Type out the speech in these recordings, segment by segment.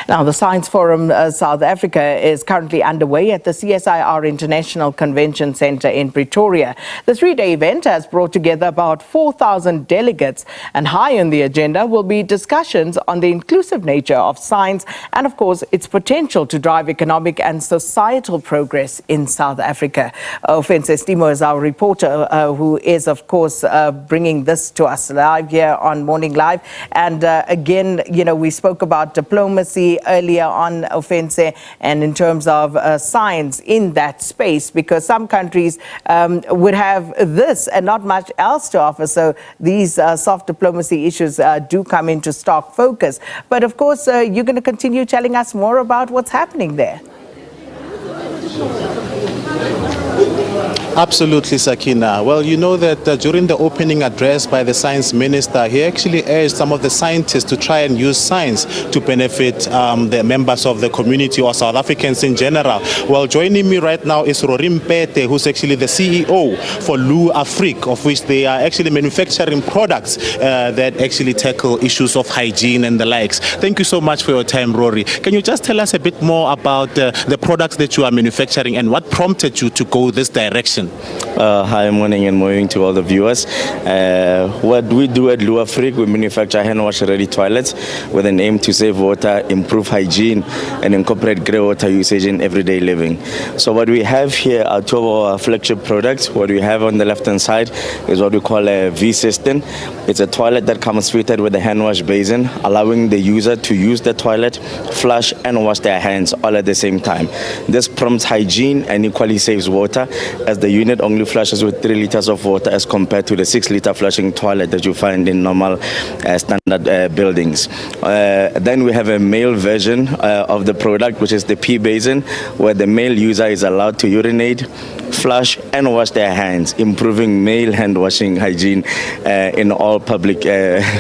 Now, the Science Forum South Africa is currently underway at the CSIR International Convention Centre in Pretoria. The three-day event has brought together about 4,000 delegates, and high on the agenda will be discussions on the inclusive nature of science and, of course, its potential to drive economic and societal progress in South Africa. Ofentse Setimo is our reporter who is, of course, bringing this to us live here on Morning Live. And again, you know, we spoke about diplomacy earlier on, Ofentse, and in terms of science in that space, because some countries would have this and not much else to offer. So these soft diplomacy issues do come into stark focus. But of course, you're going to continue telling us more about what's happening there. Absolutely, Sakina. Well, you know that during the opening address by the science minister, he actually urged some of the scientists to try and use science to benefit the members of the community or South Africans in general. Well, joining me right now is Rori Mpete, who's actually the CEO for Afrique, of which they are actually manufacturing products that actually tackle issues of hygiene and the likes. Thank you so much for your time, Rori. Can you just tell us a bit more about the products that you are manufacturing and what prompted you to go this direction? Hi, morning and morning to all the viewers. What we do at Afrique, we manufacture hand wash ready toilets with an aim to save water, improve hygiene, and incorporate grey water usage in everyday living. So what we have here are two of our flagship products. What we have on the left hand side is what we call a V-System. It's a toilet that comes fitted with a hand wash basin, allowing the user to use the toilet, flush and wash their hands all at the same time. This prompts hygiene and equally saves water, as the unit only flushes with 3 liters of water as compared to the 6-liter flushing toilet that you find in normal standard buildings. Then we have a male version of the product, which is the P basin, where the male user is allowed to urinate, flush and wash their hands, improving male hand washing hygiene in all public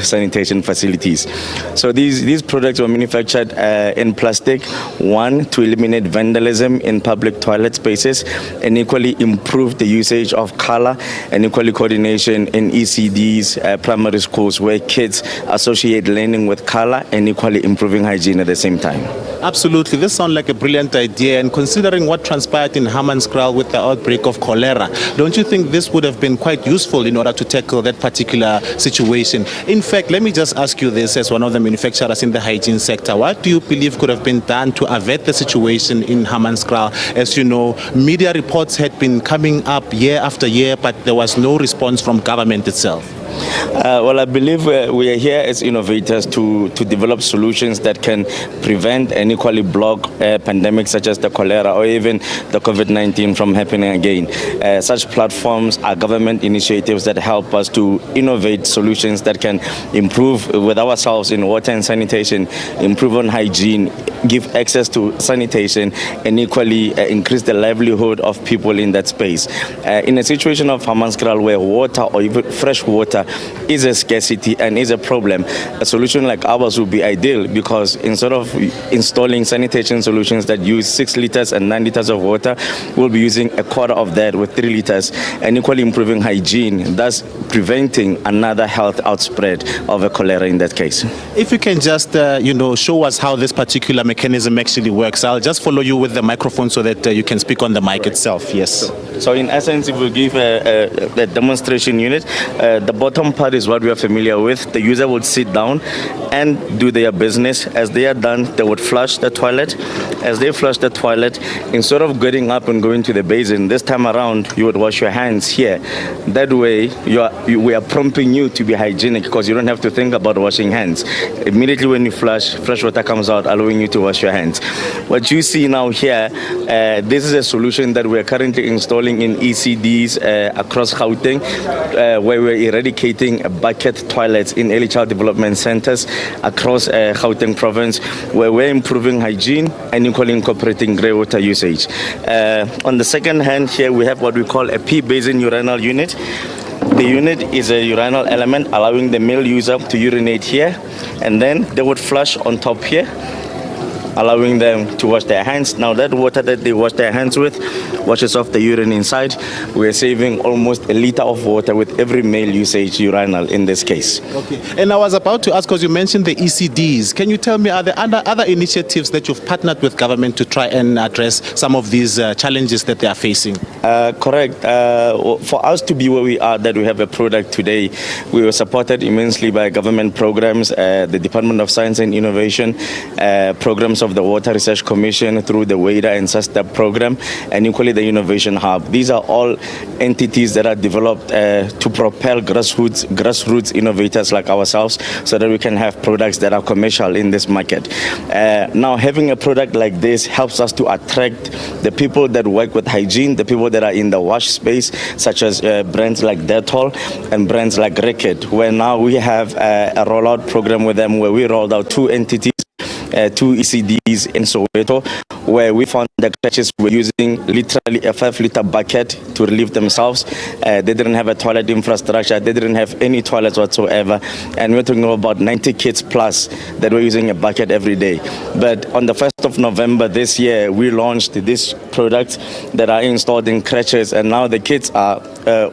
sanitation facilities. So these products were manufactured in plastic, one, to eliminate vandalism in public toilet spaces, and equally improve the usage of color and equally coordination in ECDs, primary schools, where kids associate learning with color and equally improving hygiene at the same time. Absolutely. This sounds like a brilliant idea, and considering what transpired in Hammanskraal with the outbreak of cholera, don't you think this would have been quite useful in order to tackle that particular situation? In fact, let me just ask you this as one of the manufacturers in the hygiene sector. What do you believe could have been done to avert the situation in Hammanskraal? As you know, media reports had been coming up year after year, but there was no response from government itself. Well, I believe we are here as innovators to develop solutions that can prevent and equally block pandemics such as the cholera or even the COVID-19 from happening again. Such platforms are government initiatives that help us to innovate solutions that can improve with ourselves in water and sanitation, improve on hygiene, give access to sanitation, and equally increase the livelihood of people in that space. In a situation of Hammanskraal where water or even fresh water is a scarcity and is a problem, a solution like ours would be ideal, because instead of installing sanitation solutions that use 6 liters and 9 liters of water, we'll be using a quarter of that with 3 liters and equally improving hygiene, thus preventing another health outspread of a cholera in that case. If you can just, show us how this particular mechanism actually works. I'll just follow you with the microphone so that you can speak on the mic itself. Yes. So in essence, if we give a demonstration unit, the bottom part is what we are familiar with. The user would sit down and do their business. As they are done, they would flush the toilet. As they flush the toilet, instead of getting up and going to the basin, this time around, you would wash your hands here. That way, we are prompting you to be hygienic, because you don't have to think about washing hands. Immediately when you flush, fresh water comes out, allowing you to wash your hands. What you see now here, this is a solution that we are currently installing in ECDs across Gauteng, where we're eradicating bucket toilets in early child development centers across Gauteng province, where we're improving hygiene and equally incorporating grey water usage. On the second hand, here we have what we call a P basin urinal unit. The unit is a urinal element allowing the male user to urinate here, and then they would flush on top here. allowing them to wash their hands. Now that water that they wash their hands with washes off the urine inside. We're saving almost a liter of water with every male usage urinal in this case. Okay. And I was about to ask, because you mentioned the ECDs. Can you tell me, are there other initiatives that you've partnered with government to try and address some of these challenges that they are facing? Correct. For us to be where we are, that we have a product today, we were supported immensely by government programs, the Department of Science and Innovation, programs of the Water Research Commission through the WADA and SASTAP program, and equally the Innovation Hub. These are all entities that are developed to propel grassroots innovators like ourselves so that we can have products that are commercial in this market. Now, having a product like this helps us to attract the people that work with hygiene, the people that are in the wash space, such as brands like Dettol and brands like Reckitt, where now we have a rollout program with them where we rolled out 2 entities, 2 ECDs in Soweto, where we found the crutches were using literally a 5-liter bucket to relieve themselves. They didn't have a toilet infrastructure. They didn't have any toilets whatsoever. And we're talking about 90 kids plus that were using a bucket every day. But on the 1st of November this year, we launched these products that are installed in crutches. And now the kids are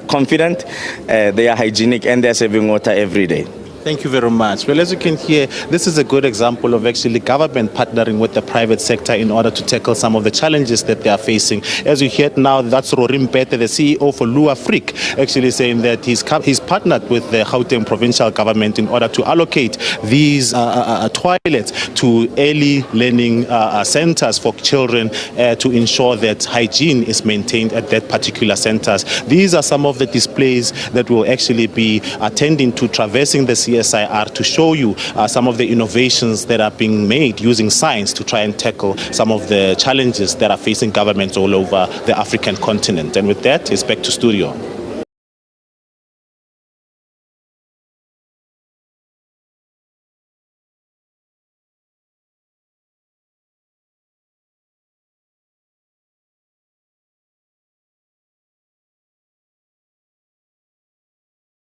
confident, they are hygienic, and they're saving water every day. Thank you very much. Well, as you can hear, this is a good example of actually government partnering with the private sector in order to tackle some of the challenges that they are facing. As you heard now, that's Rori Mpete, the CEO for Afrique, actually saying that he's partnered with the Gauteng provincial government in order to allocate these toilets to early learning centers for children to ensure that hygiene is maintained at that particular centers. These are some of the displays that will actually be attending to traversing the CSIR to show you some of the innovations that are being made using science to try and tackle some of the challenges that are facing governments all over the African continent. And with that, it's back to studio.